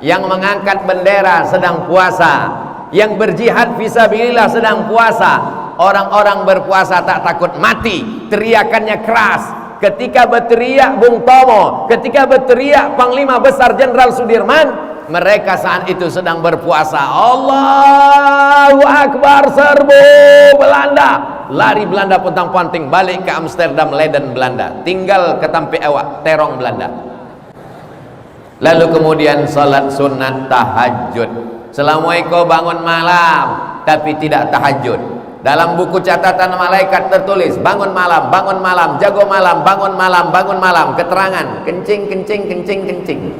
yang mengangkat bendera sedang puasa, yang berjihad fisabilillah sedang puasa. Orang-orang berpuasa tak takut mati, teriakannya keras. Ketika berteriak Bung Tomo, ketika berteriak Panglima Besar Jenderal Sudirman, mereka saat itu sedang berpuasa. Allahu Akbar, serbu Belanda. Lari Belanda pontang-panting balik ke Amsterdam, Leiden Belanda. Tinggal ke Tampe Ewak, terong Belanda. Lalu kemudian salat sunat tahajud. Assalamualaikum, bangun malam tapi tidak tahajud. Dalam buku catatan malaikat tertulis bangun malam, jago malam, bangun malam, keterangan kencing, kencing.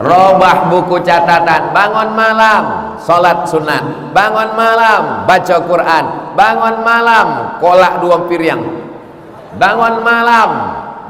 Robah buku catatan, bangun malam salat sunat, bangun malam baca Quran, bangun malam kolak 2 piring, bangun malam.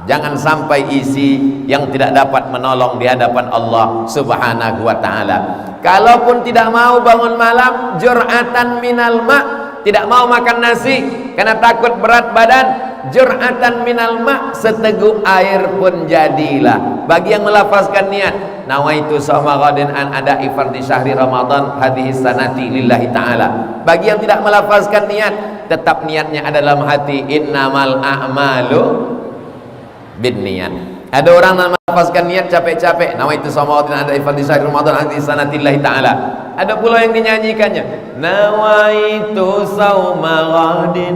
Jangan sampai isi yang tidak dapat menolong di hadapan Allah Subhanahu wa ta'ala. Kalaupun tidak mau bangun malam, jur'atan minal ma', tidak mau makan nasi karena takut berat badan, jur'atan minal ma', seteguk air pun jadilah. Bagi yang melafazkan niat, nawaitu shawma ghadin an ada'i fardhi syahri Ramadan hadhihi sanati lillahi ta'ala. Bagi yang tidak melafazkan niat, tetap niatnya ada dalam hati, innamal a'malu binniyat. Ada orang yang melafazkan niat capek-capek, nawaitu shawma ghadin an ada'i fardhi syahri Ramadan hadhihi sanati lillahi ta'ala. Ada pula yang dinyanyikannya, nawaitu shawma ghadin.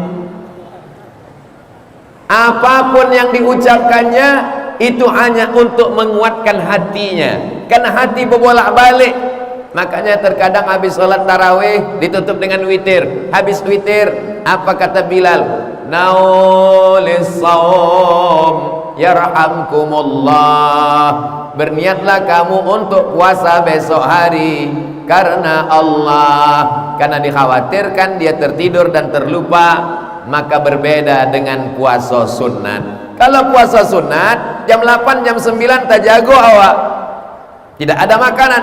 Apapun yang diucapkannya itu hanya untuk menguatkan hatinya, karena hati berbolak-balik. Makanya terkadang habis sholat tarawih ditutup dengan witir. Habis witir apa kata Bilal? Naulis saum yarhamkumullah. Berniatlah kamu untuk puasa besok hari karena Allah, karena dikhawatirkan dia tertidur dan terlupa. Maka berbeda dengan puasa sunat. Kalau puasa sunat jam 8 jam 9 tak jago awak, tidak ada makanan.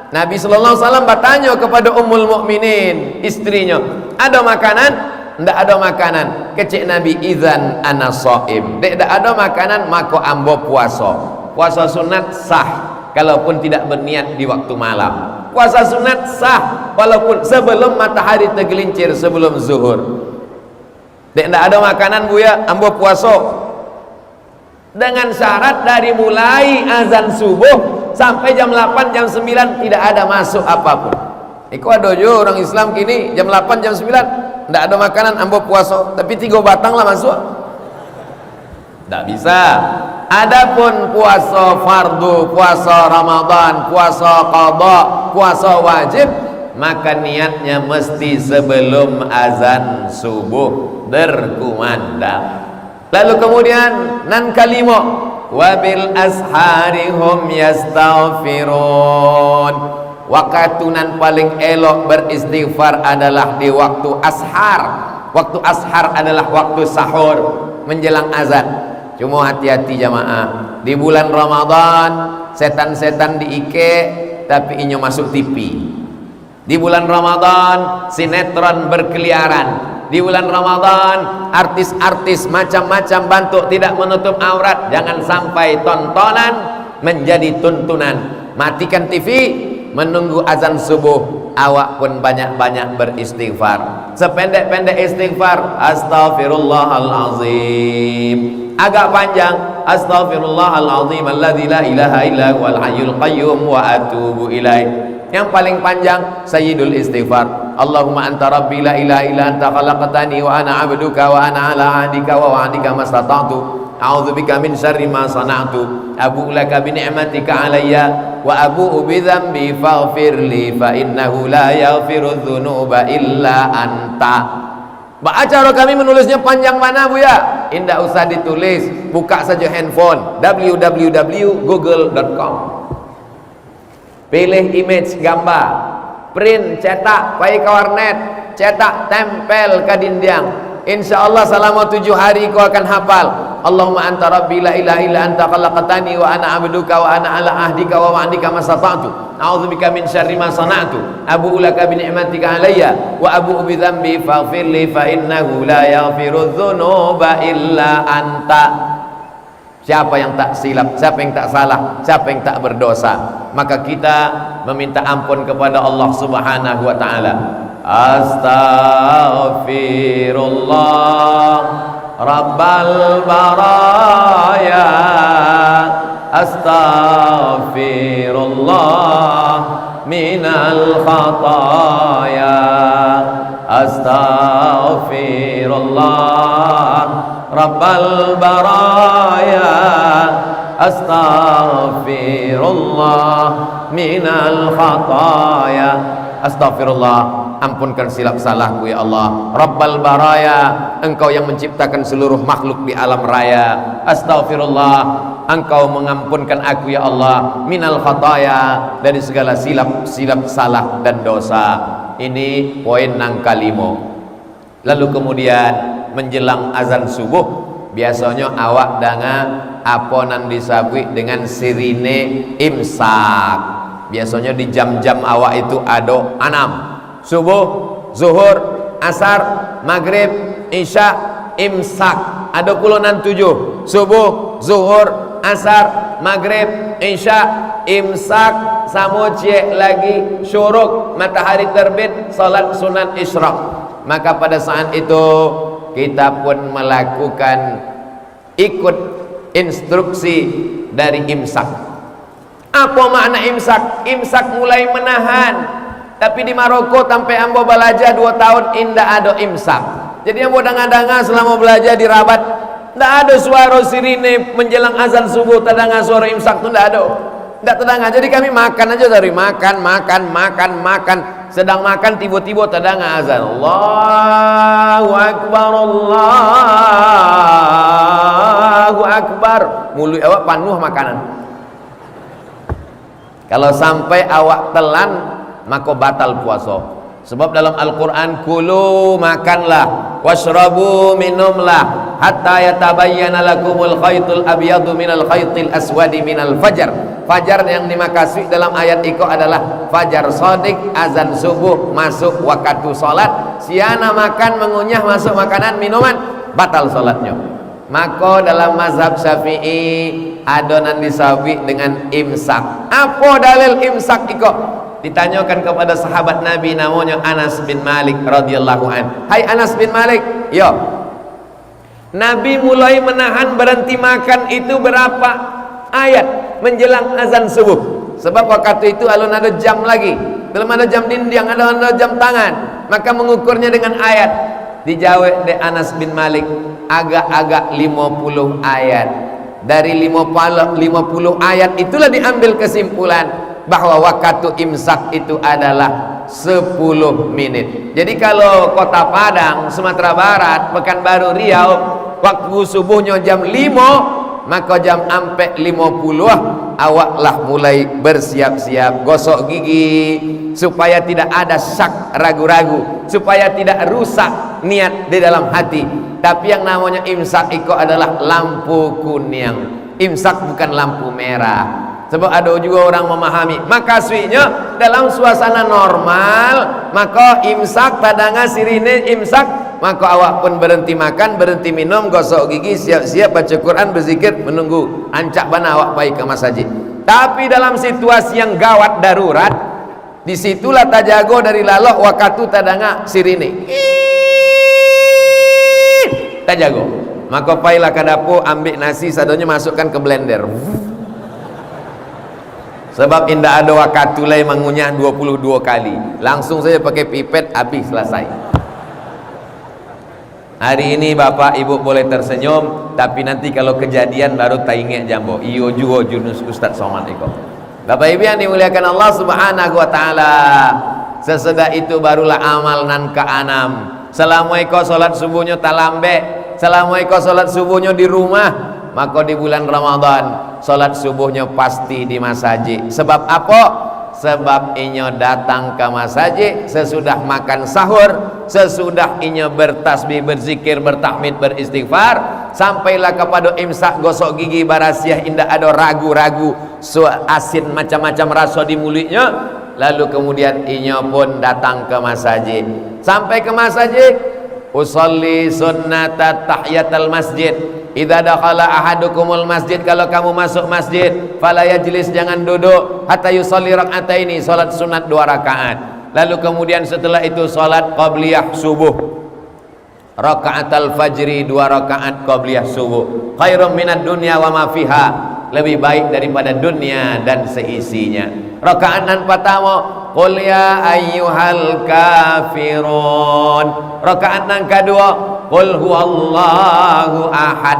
Nabi sallallahu alaihi wasallam bertanya kepada Ummul Mukminin, istrinya, ada makanan? Tidak ada makanan. Kecik Nabi, idzan ana shaim. Tidak ada makanan maka ambo puasa. Puasa sunat sah kalaupun tidak berniat di waktu malam. Puasa sunat sah walaupun sebelum matahari tergelincir, sebelum zuhur. Tidak ada makanan buya, ambo puasa. Dengan syarat dari mulai azan subuh sampai jam 8 jam 9 tidak ada masuk apapun. Iku ada jo orang Islam kini jam 8 jam 9 tidak ada makanan, ambo puasa, tapi 3 batang lah masuk. Tidak bisa. Adapun puasa fardu, puasa Ramadan, puasa qada, puasa wajib, maka niatnya mesti sebelum azan subuh berkumandang. Lalu kemudian nan kalimo, wabil ashari hum yastaghfirun. Wakatunan paling elok beristighfar adalah di waktu ashar. Waktu ashar adalah waktu sahur menjelang azan. Cuma hati-hati jamaah, di bulan Ramadan setan-setan diike tapi inyo masuk TV. Di bulan Ramadan sinetron berkeliaran. Di bulan Ramadan artis-artis macam-macam bentuk tidak menutup aurat. Jangan sampai tontonan menjadi tuntunan. Matikan TV, menunggu azan subuh, awak pun banyak-banyak beristighfar. Sependek-pendek istighfar, astaghfirullahalazim. Agak panjang, astaghfirullahalazim alladzi la ilaha illa huwal hayyul qayyum wa atubu ilaih. Yang paling panjang sayyidul istighfar, Allahumma anta rabbi la ilaha illa anta khalaqtani wa ana 'abduka wa ana 'ala 'ahdika wa wa'dika mastata'tu a'udzubika min syarri ma sana'tu abu'u laka bi ni'matika 'alayya wa abu'u bi dzambi faghfir li fa innahu la yaghfiru dzunuba illa anta. Acara kami menulisnya panjang mana buya? Indah usah ditulis, buka saja handphone www.google.com. Pilih image gambar, print, cetak, pai ke warnet, cetak, tempel ke dinding. Insya Allah selama 7 hari kau akan hafal. Allahumma anta rabbi la ilaha illa anta khalaqtani wa ana 'abduka wa ana 'ala ahdika wa wa'dika mastata'tu a'udzubika min syarri ma sana'tu abu'u laka bi ni'matika 'alayya wa abu'u bi dzambi faghfir li fa innahu la yaghfiru dzunuba illa anta. Siapa yang tak silap, siapa yang tak salah, siapa yang tak berdosa? maka kita meminta ampun kepada Allah Subhanahu wa taala. Astaghfirullah Rabbal baraya, astaghfirullah minal khataya, astaghfirullah Rabbal baraya, astaghfirullah minal khataya. Astaghfirullah, ampunkan silap salahku ya Allah. Rabbal baraya, engkau yang menciptakan seluruh makhluk di alam raya. Astaghfirullah, engkau mengampunkan aku ya Allah. Minal khataya, dari segala silap salah dan dosa. Ini poin nang kalimo. Lalu kemudian menjelang azan subuh, biasanya awak danga apa nan disabui dengan sirine imsak. Biasanya di jam-jam awak itu ada 6: subuh, zuhur, asar, maghrib, isya, imsak. Ada pula nan 7: subuh, zuhur, asar, maghrib, isya, imsak, samo cek lagi syuruk, matahari terbit, salat sunat isyraq. Maka pada saat itu kita pun melakukan ikut instruksi dari imsak. Apa makna imsak? Imsak mulai menahan. Tapi di Maroko sampai ambo belajar 2 tahun indah ada imsak. Jadi ambo danga-danga selama belajar di Rabat, tidak ada suara sirine menjelang azan subuh, tadanga suara imsak itu tidak ada. Tidak tadanga. Jadi kami makan aja dari makan. Sedang makan tiba-tiba tadanga azan. Allahu Akbar, Allahu Akbar. Mulut awak penuh makanan. Kalau sampai awak telan, maka batal puasa. Sebab dalam Al-Quran, kulu makanlah, washrabu minumlah, hatta yatabayyana lakumul khaytul abyadu minal khaytil aswadi minal fajar. Fajar yang dimaksud dalam ayat itu adalah fajar sodik, azan subuh, masuk waktu salat. Siana makan, mengunyah, masuk makanan, minuman, batal salatnya. Maka dalam mazhab Syafi'i adonan disawi dengan imsak. Apa dalil imsak iko? Ditanyakan kepada sahabat Nabi namanya Anas bin Malik radhiyallahu an. Hai Anas bin Malik, yo. Nabi mulai menahan berhenti makan itu berapa ayat menjelang azan subuh? Sebab waktu itu alun ada jam lagi, belum ada jam dinding, ada jam tangan. Maka mengukurnya dengan ayat. Dijawab de Anas bin Malik, agak-agak 50 ayat. Dari 50 ayat itulah diambil kesimpulan bahwa waktu imsak itu adalah 10 menit. Jadi kalau Kota Padang, Sumatera Barat, Pekanbaru, Riau, waktu subuhnya jam 5, maka jam ampe 50 awaklah mulai bersiap-siap gosok gigi supaya tidak ada syak ragu-ragu, supaya tidak rusak niat di dalam hati. Tapi yang namanya imsak itu adalah lampu kuning. Imsak bukan lampu merah. Sebab ada juga orang memahami makasihnya dalam suasana normal, maka imsak tadanga sirine imsak, maka awak pun berhenti makan, berhenti minum, gosok gigi, siap-siap baca Quran, berzikir, menunggu ancak bana awak pergi ke masjid. Tapi dalam situasi yang gawat darurat, disitulah tajago dari lalok waktu tadanga sirine tajago. Maka pailah ke dapur, ambil nasi sadonya, masukkan ke blender. Sebab indah ada waktu lain mengunyah 22 kali. Langsung saja pakai pipet, habis, selesai. Hari ini bapak ibu boleh tersenyum, tapi nanti kalau kejadian baru tainget jambo. Iyo juga Junus Ustaz Somad Eko. Bapak ibu yang dimuliakan Allah Subhanahu wa taala, sesudah itu barulah amal nan ke-6. Selama iko salat subuhnya talambe, selama iko salat subuhnya di rumah, maka di bulan Ramadan salat subuhnya pasti di masjid. Sebab apa? Sebab inyo datang ke masjid sesudah makan sahur, sesudah inyo bertasbih, berzikir, bertahmid, beristighfar, sampailah kepada imsak, gosok gigi, barasiah, indah ada ragu-ragu, asin macam-macam rasa di mulutnya. Lalu kemudian inyo pun datang ke masjid. Sampai ke masjid, usolli sunnata tahiyatul masjid, idza dakhala ahadukumul masjid, kalau kamu masuk masjid, fala yajlis, jangan duduk, hatta yusalli rak'ataini, salat sunat 2 rakaat. Lalu kemudian setelah itu salat qabliyah subuh, raka'atul fajri, 2 rakaat qabliyah subuh, khairum minad dunya wa ma fiha, lebih baik daripada dunia dan seisinya. Rakaat nan pertama, qul ya ayyuhal kafirun. Rakaat nan kedua, qul huwallahu ahad.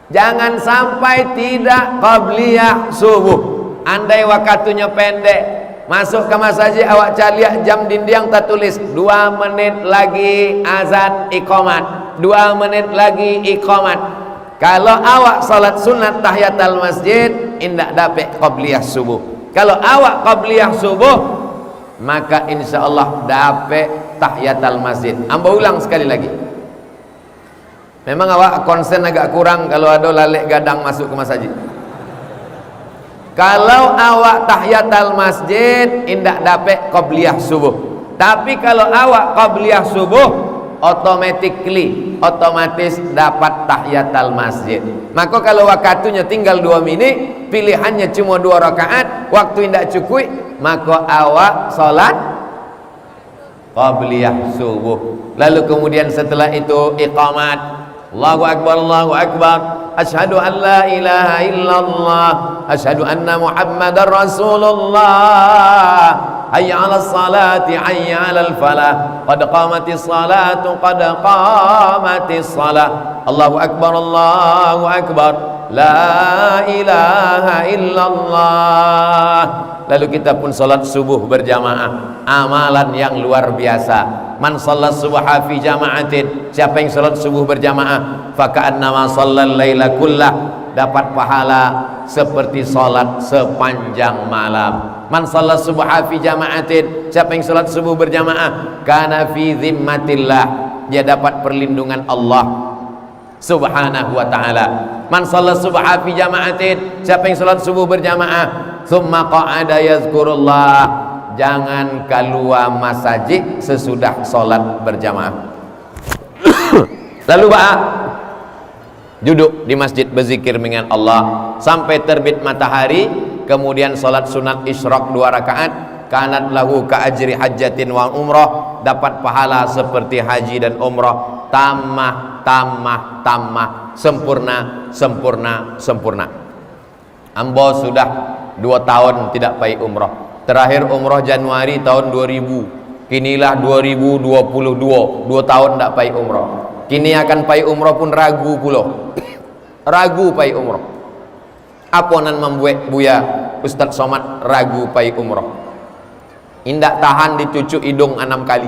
Jangan sampai tidak qabliyah subuh. Andai waktunya pendek, masuk ke masjid awak caliak jam dinding tertulis 2 menit lagi azan iqamat, 2 menit lagi iqamat. Kalau awak salat sunat tahiyatul masjid, indak dapat qabliyah subuh. Kalau awak qabliyah subuh, maka insyaallah dapat tahiyatul masjid. Ambo ulang sekali lagi. Memang awak konsen agak kurang kalau ada lalek gadang masuk ke masjid. Kalau awak tahiyatul masjid, indak dapat qabliyah subuh. Tapi kalau awak qabliyah subuh, otomatis dapat tahiyatul masjid. Maka kalau waktunya tinggal 2 menit, pilihannya cuma 2 rakaat, waktu tidak cukup, maka awak salat qabliyah subuh. Lalu kemudian setelah itu iqamat, Allahu akbar, Allahu akbar, asyhadu an la ilaha illallah, asyhadu anna muhammadar rasulullah, hayya 'alas salati, hayya 'alal falah, qad qamatis salatu, qad qamatis salah, Allahu akbar, Allahu akbar, la ilaha illallah. Lalu kita pun salat subuh berjamaah, amalan yang luar biasa. Man salat subha fi jama'atin, siapa yang salat subuh berjamaah, faka'annama shallal laila kullah, dapat pahala seperti salat sepanjang malam. Man salat subha fi jama'atin, siapa yang salat subuh berjamaah, kana fi zimmatillah, dia dapat perlindungan Allah subhanahu wa ta'ala. Man salat subha fi jama'atin, siapa yang salat subuh berjamaah, thumma qa'ada yazkurullah, jangan keluar masjid sesudah salat berjamaah. Lalu duduk di masjid berzikir dengan Allah sampai terbit matahari, kemudian salat sunat isyraq 2 rakaat, kanat lahu ka ajri hajjatin wa umrah, dapat pahala seperti haji dan umrah, tamah, sempurna, Ambo sudah 2 tahun tidak pergi umrah. Terakhir umrah Januari tahun 2000. Kinilah 2022, 2 tahun tidak pergi umrah. Kini akan pergi umrah pun ragu pula. Ragu pergi umrah. Apa nan membuat Buya Ustaz Somad ragu pergi umrah? Indak tahan dicucuk hidung 6 kali.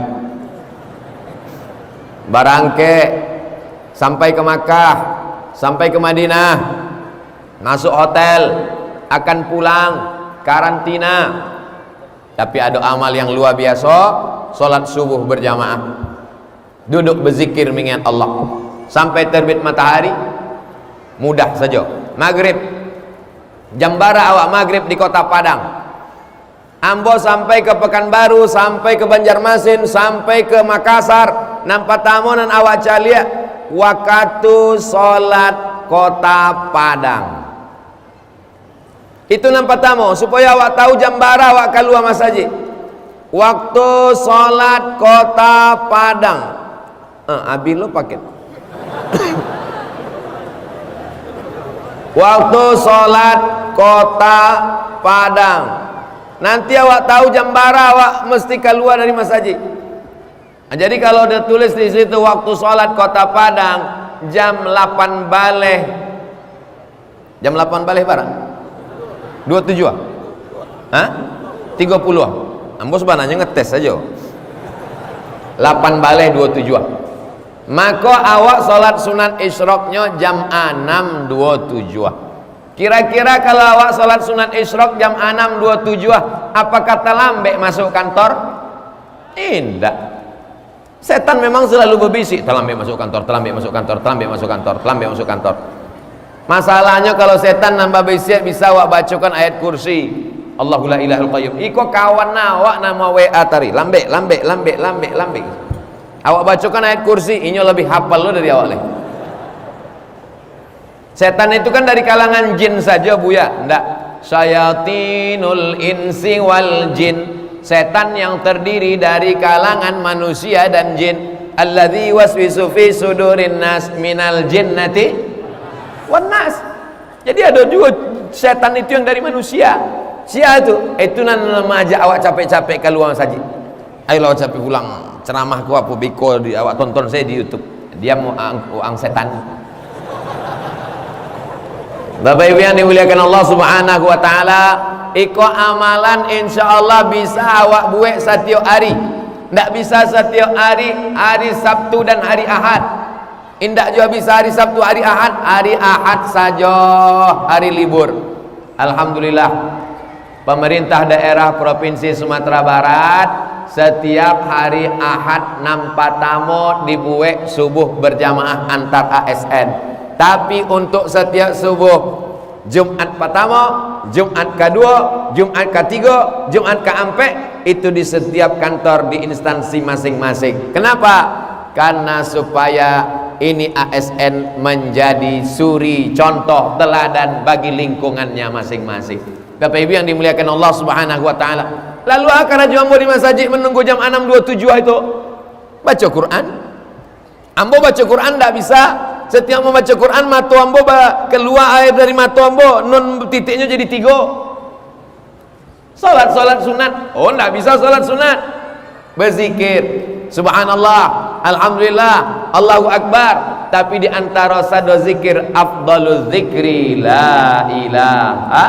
Barangke sampai ke Makkah, sampai ke Madinah, masuk hotel, akan pulang, karantina. Tapi ada amal yang luar biasa, salat subuh berjamaah, duduk berzikir mengingat Allah sampai terbit matahari, mudah saja. Maghrib, jambara awak maghrib di kota Padang, Ambo sampai ke Pekanbaru, sampai ke Banjarmasin, sampai ke Makassar, nampak tamunan awak calia waktu salat kota Padang. Itu nampak tamu supaya awak tahu jambara awak keluar masjid. Waktu salat kota Padang. Abi lo paket. Waktu salat kota Padang. Nanti awak tahu jambara awak mesti keluar dari masjid. Jadi kalau ada tulis di situ waktu salat kota Padang jam 8 baleh. Jam 8 baleh barang. 27 ah? Hah? 30 Ambo sebenarnya ngetes saja. 8 baleh 27 Maka awak salat sunat isyraqnya jam 6.27. Kira-kira kalau awak salat sunat isyraq jam 6.27, apakah terlambat masuk kantor? Tidak. Setan memang selalu berbisik, terlambat masuk kantor, terlambat masuk kantor, terlambat masuk kantor, terlambat masuk kantor. Masalahnya kalau setan nambah bisik, bisa awak bacakan ayat kursi, Allahu la ilahul qayyum. Iko kawan awak nama WA tari, lambe. Awak bacakan ayat kursi, ini lebih hafal lo dari awak leh. Setan itu kan dari kalangan jin saja Buya? Enggak. Syayatinul insi wal jin. Setan yang terdiri dari kalangan manusia dan jin. Alladzi waswisu fi sudurin nas minal jinnati wan nas. Jadi ada juga setan itu yang dari manusia. Siapa itu nama aja awak capek-capek keluar saja. Ayolah capek pulang ceramahku apa biko di awak tonton saya di YouTube. Dia mau ang setan. Bapak Ibu yang dimuliakan Allah Subhanahu wa taala, iko amalan insyaallah bisa awak buat setiap hari. Ndak bisa setiap hari, hari Sabtu dan hari Ahad. Indak juga bisa hari Sabtu, hari Ahad saja hari libur. Alhamdulillah. Pemerintah daerah Provinsi Sumatera Barat setiap hari Ahad nampak tamu dibuat subuh berjamaah antar ASN. Tapi untuk setiap subuh Jumat pertama, Jumat kedua, Jumat ketiga, Jumat keempat itu di setiap kantor di instansi masing-masing. Kenapa? Karena supaya ini ASN menjadi suri contoh teladan bagi lingkungannya masing-masing. Bapak Ibu yang dimuliakan Allah Subhanahu wa taala. Lalu akar ambo di masjid menunggu jam 6.27 itu baca Quran. Ambo baca Quran tidak bisa. Setiap membaca Quran mata ambo keluar air dari mata ambo, nun titiknya jadi 3. Salat sunat, oh tidak bisa salat sunat. Berzikir, subhanallah, alhamdulillah, Allahu akbar. Tapi di antara sado zikir afdaluz zikri la ilaha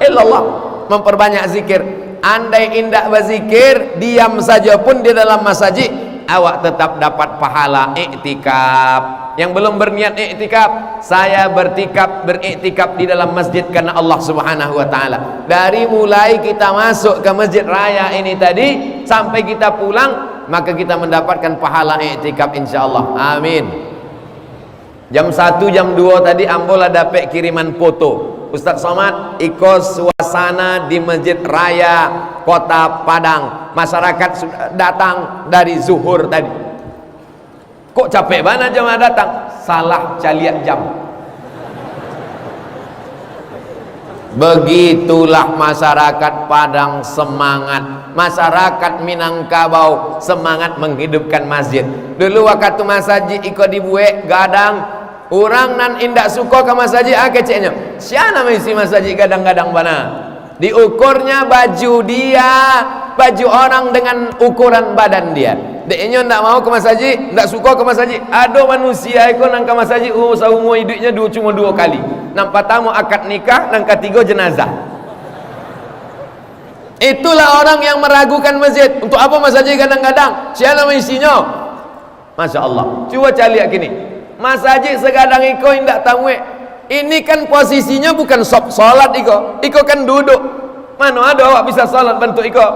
illallah. Memperbanyak zikir. Andai indah berzikir, diam saja pun di dalam masjid, awak tetap dapat pahala iktikaf. Yang belum berniat iktikaf, saya beriktikaf di dalam masjid karena Allah Subhanahu wa taala. Dari mulai kita masuk ke masjid raya ini tadi sampai kita pulang, maka kita mendapatkan pahala iktikaf insyaallah. Amin. Jam 1 jam 2 tadi ambola dapat kiriman foto. Ustaz Somad ikut suasana di masjid raya Kota Padang. Masyarakat sudah datang dari zuhur tadi. Kok capek banget jemaah datang? Salah caliat jam. Begitulah masyarakat Padang semangat. Masyarakat Minangkabau semangat menghidupkan masjid. Dulu waktu masjid ikut dibuat gadang, orang nan indak suka ke masjid keceknya. Siapa nama isi masjid gadang-gadang mana? Diukurnya baju dia, baju orang dengan ukuran badan dia. Deknya ndak mau ke masjid, ndak suka ke masjid. Ada manusia ikut nang ke masjid seumur hidupnya cuma 2 kali. Nang pertama akad nikah, nang ketiga jenazah. Itulah orang yang meragukan masjid. Untuk apa masjid kadang-kadang? Siapa nama isinya? Masya Allah. Coba cari gini. Masjid segadang iko ndak tamu. Ini kan posisinya bukan salat iko. Iko kan duduk. Mana ada awak bisa salat bentuk iko?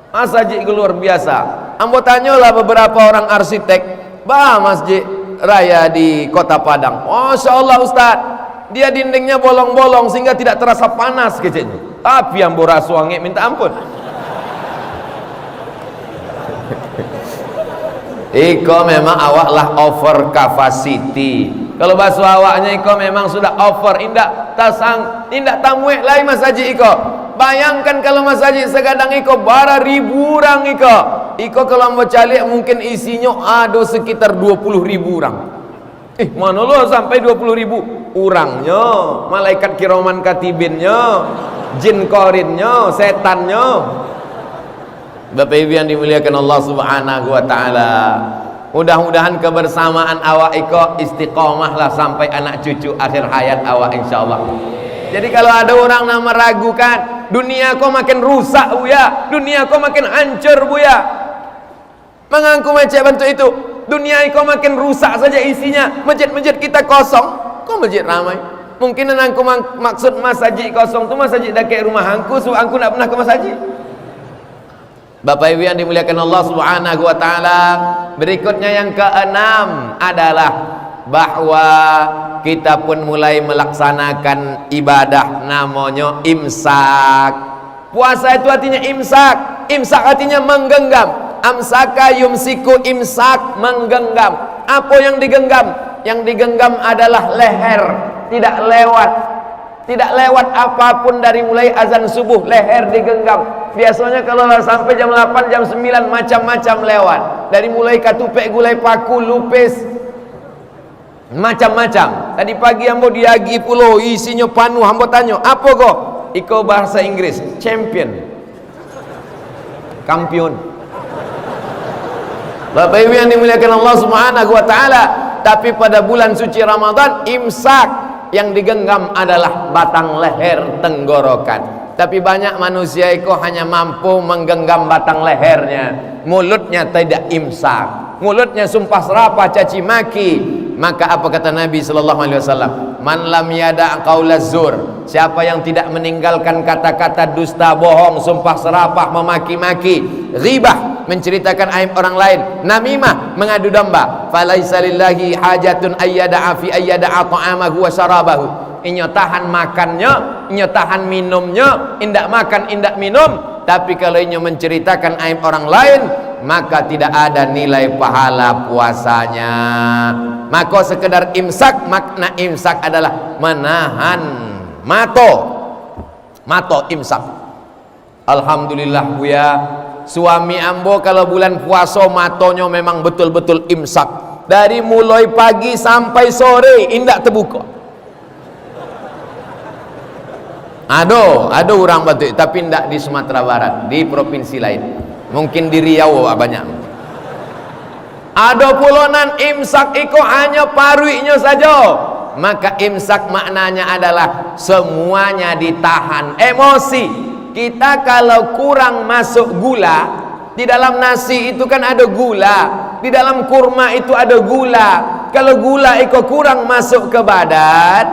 Masjid luar biasa. Ambo tanyalah beberapa orang arsitek, masjid raya di Kota Padang. Masya Allah Ustaz, dia dindingnya bolong-bolong sehingga tidak terasa panas kecilnya. Tapi ambo rasuangi minta ampun. Iko memang awak lah over capacity. Kalau bahasa awaknya iko memang sudah over, indak tamuek lai masjid iko. Bayangkan kalau masjid segadang iko bara 1000 orang iko. Iko kalau mau cari mungkin isinya ada sekitar 20.000 orang. Mana lo sampai 20.000 orangnya, malaikat kiraman katibinnya, jin korinnya, setannya. Bapak Ibu yang dimuliakan Allah Subhanahu wa taala. Mudah-mudahan kebersamaan awak iko istiqomah lah sampai anak cucu akhir hayat awak insyaallah. Jadi kalau ada orang yang meragukan, dunia kau makin rusak buya, dunia kau makin hancur buya. Mengaku macam bentuk itu, dunia kau makin rusak saja isinya. Masjid-masjid kita kosong, kok masjid ramai? Mungkin anakku maksud masjid kosong tu masjid dekat rumah angku, so angku nak pernah ke masjid. Bapak Ibu yang dimuliakan Allah Subhanahu wa taala, berikutnya yang keenam adalah bahwa kita pun mulai melaksanakan ibadah namanya imsak. Puasa itu artinya imsak. Imsak artinya menggenggam. Amsaka yumsiku, imsak, menggenggam. Apa yang digenggam? Yang digenggam adalah leher. tidak lewat apapun dari mulai azan subuh leher digenggam. Biasanya kalau sampai jam 8 jam 9 macam-macam lewat, dari mulai katupek gulai paku lupis macam-macam. Tadi pagi ambo diagi pulau isinya panu, ambo tanya apa go? Iko bahasa Inggris champion, kampion. Bapak Ibu yang dimuliakan Allah Subhanahu wa taala, tapi pada bulan suci Ramadan imsak yang digenggam adalah batang leher tenggorokan. Tapi banyak manusia itu hanya mampu menggenggam batang lehernya, mulutnya tidak imsak, mulutnya sumpah serapah, caci maki. Maka apa kata Nabi sallallahu alaihi wasallam? Man lam yada' qaulaz zur, siapa yang tidak meninggalkan kata-kata dusta, bohong, sumpah serapah, memaki-maki, ghibah, menceritakan aib orang lain, namimah, mengadu domba, falaisa lillahi hajatun ayyada'a fi ayyada'a ta'amahu wa syarabahu. Inyo tahan makannya, inyo tahan minumnya, indak makan, indak minum. Tapi kalau inyo menceritakan aib orang lain, maka tidak ada nilai pahala puasanya. Maka sekedar imsak, makna imsak adalah menahan mato imsak. Alhamdulillah Buya, suami ambo kalau bulan puasa matonya memang betul-betul imsak, dari mulai pagi sampai sore indak terbuka. Ada orang Batuk, tapi tidak di Sumatera Barat, di provinsi lain, mungkin di Riau banyak. Ada pulonan imsak iko hanya paruinya saja. Maka imsak maknanya adalah semuanya ditahan. Emosi kita kalau kurang masuk gula, di dalam nasi itu kan ada gula, di dalam kurma itu ada gula. Kalau gula iko kurang masuk ke badan,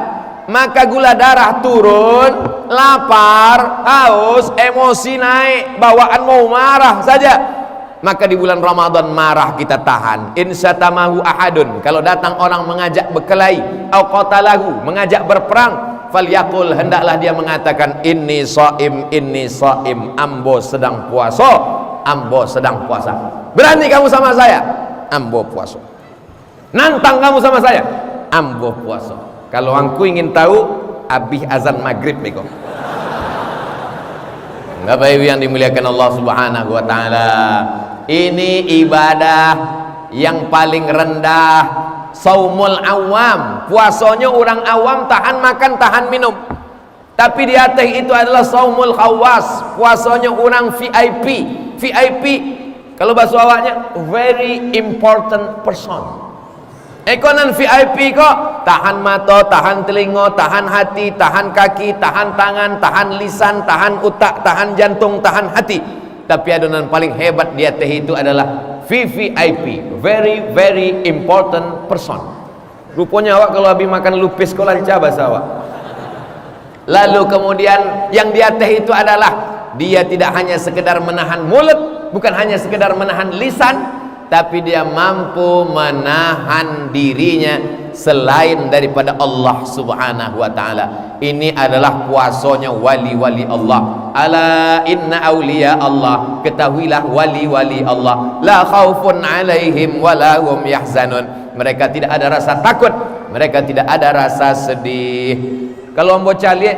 maka gula darah turun, lapar, haus, emosi naik, bawaan mau marah saja. Maka di bulan Ramadan marah kita tahan. Insatamahu ahadun, kalau datang orang mengajak berkelahi, au qatalahu, mengajak berperang, falyaqul, hendaklah dia mengatakan inni shaim, ambo sedang puasa, ambo sedang puasa. Berani kamu sama saya? Ambo puasa. Nantang kamu sama saya? Ambo puasa. Kalau aku ingin tahu, habis azan maghrib meko. Bapak Ibu yang dimuliakan Allah Subhanahu wa taala, ini ibadah yang paling rendah. Saumul awam, puasanya orang awam, tahan makan, tahan minum. Tapi di atas itu adalah saumul khawas, puasanya orang VIP. VIP kalau bahasa awaknya very important person. Ekonan VIP kok tahan mata, tahan telinga, tahan hati, tahan kaki, tahan tangan, tahan lisan, tahan otak, tahan jantung, tahan hati. Tapi adonan paling hebat di atas itu adalah VVIP, very very important person. Rupanya awak kalau habis makan lupis kau lancar bahasa awak. Lalu kemudian yang di atas itu adalah dia tidak hanya sekedar menahan mulut, bukan hanya sekedar menahan lisan, tapi dia mampu menahan dirinya selain daripada Allah Subhanahu wa taala. Ini adalah puasanya wali-wali Allah. Ala inna awliya Allah, ketahuilah wali-wali Allah, la khaufun alaihim wala hum yahzanun, mereka tidak ada rasa takut, mereka tidak ada rasa sedih. Kalau ambo calik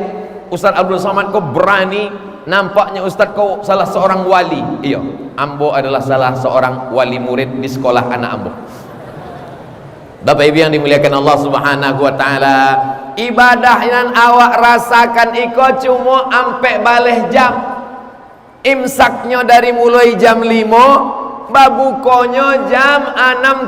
Ustaz Abdul Somad kau berani, nampaknya Ustaz kau salah seorang wali. Iya, ambo adalah salah seorang wali murid di sekolah anak ambo. Bapak Ibu yang dimuliakan Allah Subhanahu wa taala, ibadah yang awak rasakan iko cuma ampe baleh jam. Imsaknya dari mulai jam 5, babukonyo jam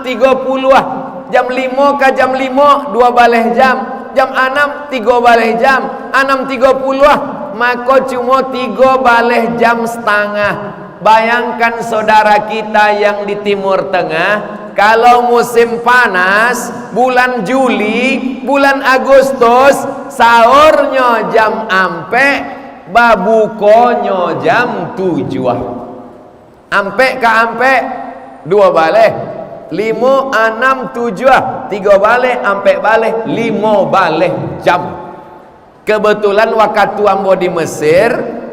6.30. Jam 5 ke jam 5 2 baleh jam. Jam 6 3 baleh jam. 6.30 maka cuma 3 baleh jam setengah. Bayangkan saudara kita yang di Timur Tengah, kalau musim panas, bulan Juli, bulan Agustus, sahurnya jam ampe, babukonyo jam 7. Ampe ke ampe 2 baleh, 5, 6, 7, 3 baleh, ampe baleh, 5 baleh jam. Kebetulan waktu ambo di Mesir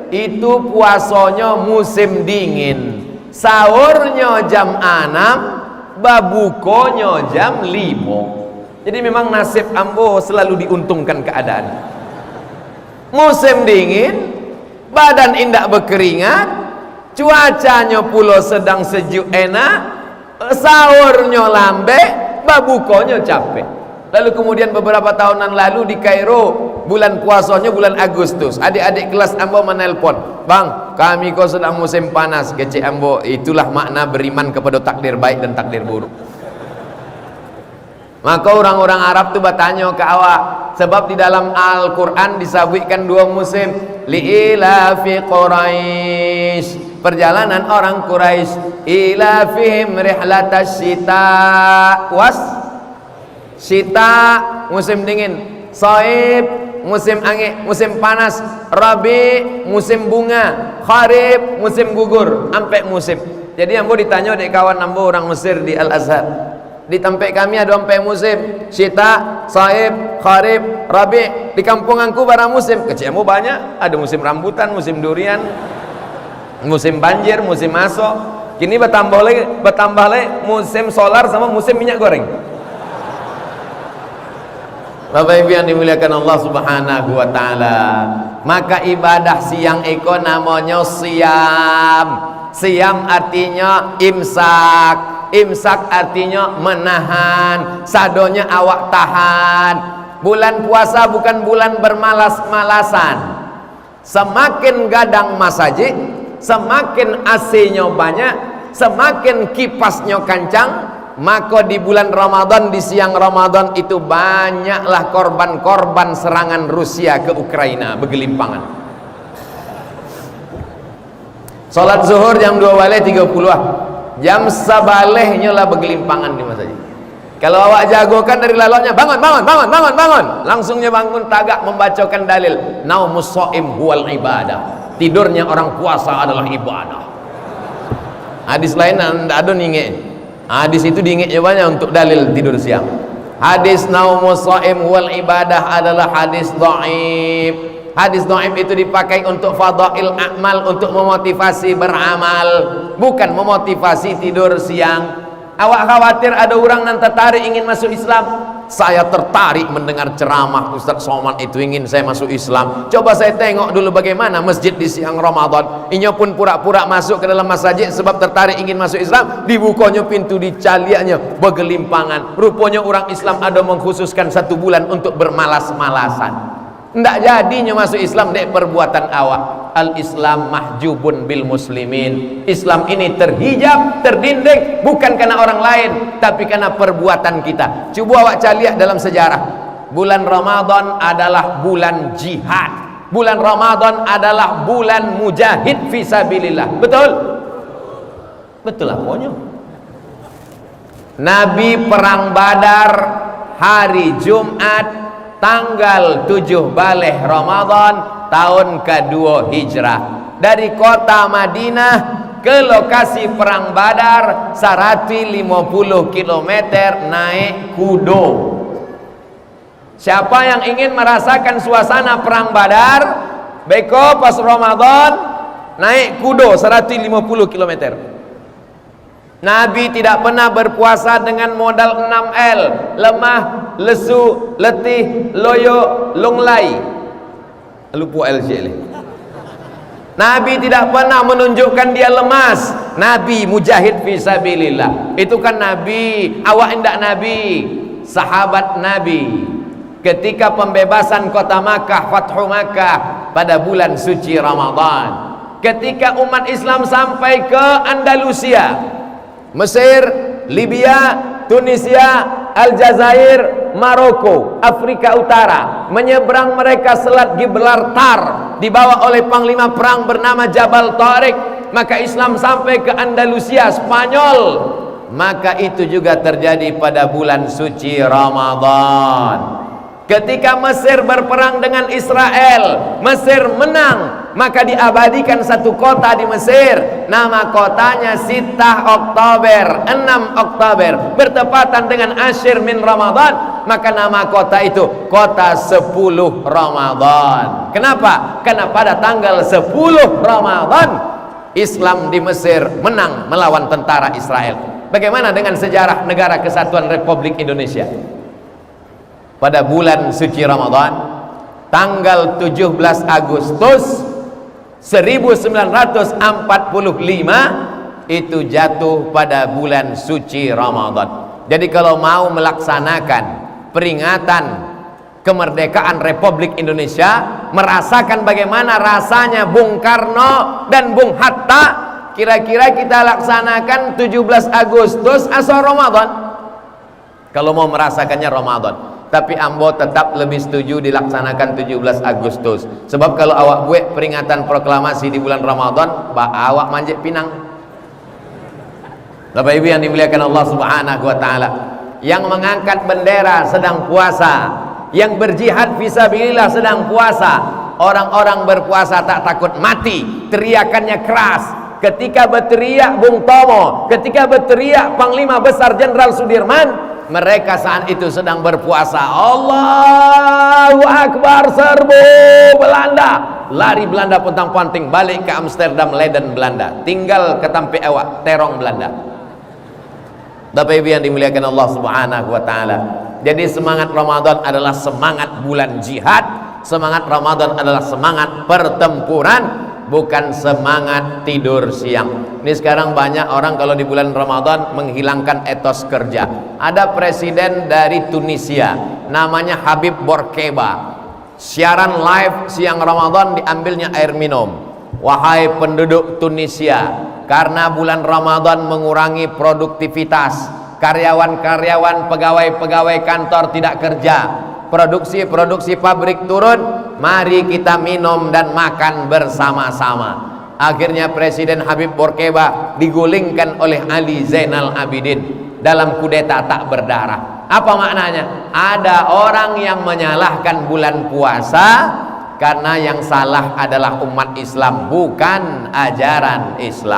itu puasanya musim dingin, sahurnya jam 6, babukonyo jam 5. Jadi memang nasib ambo selalu diuntungkan keadaan. Musim dingin, badan indak berkeringat, cuacanya pula sedang sejuk enak, sahurnya lambe, babukonya capek. Lalu kemudian beberapa tahunan lalu di Kairo, bulan puasanya bulan Agustus, adik-adik kelas ambo menelpon, "Bang, kami kok sedang musim panas." Kecik ambo, itulah makna beriman kepada takdir baik dan takdir buruk. Maka orang-orang Arab tu bertanya ke awak, sebab di dalam Al-Quran disebutkan dua musim, li'ilafi Quraisy, perjalanan orang Quraisy, ilafihim rihlatas syita was syita, musim dingin, saib, musim angin, musim panas, rabi, musim bunga, kharif, musim gugur, sampai musim. Jadi ambo ditanya dek kawan ambo orang Mesir di Al-Azhar, di tempat kami ada sampai musim syita, saib, kharif, rabi. Di kampung aku barang musim kecil ambo banyak, ada musim rambutan, musim durian, musim banjir, musim masuk. Kini bertambah lagi musim solar sama musim minyak goreng. Bapak Ibu yang dimuliakan Allah Subhanahu wa taala, maka ibadah siang itu namanya siam. Siam artinya imsak. Imsak artinya menahan. Sadonya awak tahan. Bulan puasa bukan bulan bermalas-malasan. Semakin gadang masjid, semakin AC-nya banyak, semakin kipasnya kancang, maka di bulan Ramadan, di siang Ramadan itu banyaklah korban-korban serangan Rusia ke Ukraina bergelimpangan. Salat zuhur jam 2:30 jam sabalehnya lah bergelimpangan di masjid. Kalau awak jagokan dari laloknya, bangun, langsungnya bangun tagak membacakan dalil, naumus shaim huwal ibadah, tidurnya orang puasa adalah ibadah. Hadis lain ada ninge. Hadis itu diingatnya banyak untuk dalil tidur siang. Hadis naumus shaim wal ibadah adalah hadis dhaif. Hadis dhaif itu dipakai untuk fadail amal, untuk memotivasi beramal, bukan memotivasi tidur siang. Awak khawatir ada orang yang tertarik ingin masuk Islam. Saya tertarik mendengar ceramah Ustaz Somad itu, ingin saya masuk Islam. Coba saya tengok dulu bagaimana masjid di siang Ramadan. Inya pun pura-pura masuk ke dalam masjid sebab tertarik ingin masuk Islam. Dibukanya pintu, dicaliaknya bergelimpangan. Rupanya orang Islam ada mengkhususkan 1 bulan untuk bermalas-malasan. Ndak jadinya masuk Islam dek perbuatan awak. Al-Islam mahjubun bil muslimin. Islam ini terhijab, terdinding, bukan karena orang lain, tapi karena perbuatan kita. Coba awak caliak dalam sejarah. Bulan Ramadan adalah bulan jihad. Bulan Ramadan adalah bulan mujahid fisabilillah. Betul? Betul lah pokoknya. Nabi perang Badar hari Jumat tanggal 7 Baleh Ramadan tahun kedua Hijrah, dari kota Madinah ke lokasi perang Badar 150 km naik kudo. Siapa yang ingin merasakan suasana perang Badar, beko pas Ramadan naik kudo 150 km. Nabi tidak pernah berpuasa dengan modal 6L, lemah, lesu, letih, loyo, lunglai. Lupa LJ. Nabi tidak pernah menunjukkan dia lemas. Nabi mujahid fisabilillah. Itu kan Nabi. Awak indak Nabi, sahabat Nabi. Ketika pembebasan kota Makkah, Fathu Makkah pada bulan suci Ramadan. Ketika umat Islam sampai ke Andalusia, Mesir, Libya, Tunisia, Aljazair, Maroko, Afrika Utara, menyeberang mereka Selat Gibraltar, dibawa oleh panglima perang bernama Jabal Tariq. Maka Islam sampai ke Andalusia, Spanyol. Maka itu juga terjadi pada bulan suci Ramadan. Ketika Mesir berperang dengan Israel, Mesir menang, maka diabadikan satu kota di Mesir, nama kotanya Sittah Oktober, 6 Oktober, bertepatan dengan Ashir min Ramadan, maka nama kota itu kota 10 Ramadan. Kenapa? Karena pada tanggal 10 Ramadan Islam di Mesir menang melawan tentara Israel. Bagaimana dengan sejarah Negara Kesatuan Republik Indonesia? pada bulan suci Ramadan, tanggal 17 Agustus 1945 itu jatuh pada bulan suci Ramadan. Jadi kalau mau melaksanakan peringatan kemerdekaan Republik Indonesia, merasakan bagaimana rasanya Bung Karno dan Bung Hatta, kira-kira kita laksanakan 17 Agustus atau Ramadan? Kalau mau merasakannya Ramadan. Tapi ambo tetap lebih setuju dilaksanakan 17 Agustus. Sebab kalau awak buat peringatan proklamasi di bulan Ramadan, awak manjat pinang. Bapak Ibu yang dimuliakan Allah Subhanahu wa taala, yang mengangkat bendera sedang puasa, yang berjihad fisabilillah sedang puasa. Orang-orang berpuasa tak takut mati, teriakannya keras. Ketika berteriak Bung Tomo, ketika berteriak Panglima Besar Jenderal Sudirman, mereka saat itu sedang berpuasa. Allahu Akbar, serbu Belanda. Lari Belanda pontang-panting balik ke Amsterdam, Leiden, Belanda. Tinggal ketampe awak terong Belanda. Bapak Ibu yang dimuliakan Allah Subhanahu wa taala. Jadi semangat Ramadan adalah semangat bulan jihad. Semangat Ramadan adalah semangat pertempuran, bukan semangat tidur siang. Ini sekarang banyak orang kalau di bulan Ramadan menghilangkan etos kerja. Ada presiden dari Tunisia, namanya Habib Bourguiba. Siaran live siang Ramadan diambilnya air minum. Wahai penduduk Tunisia, karena bulan Ramadan mengurangi produktivitas, karyawan-karyawan, pegawai-pegawai kantor tidak kerja, produksi pabrik turun, mari kita minum dan makan bersama-sama. Akhirnya Presiden Habib Bourguiba digulingkan oleh Ali Zainal Abidin dalam kudeta tak berdarah. Apa maknanya? Ada orang yang menyalahkan bulan puasa karena yang salah adalah umat Islam, bukan ajaran Islam.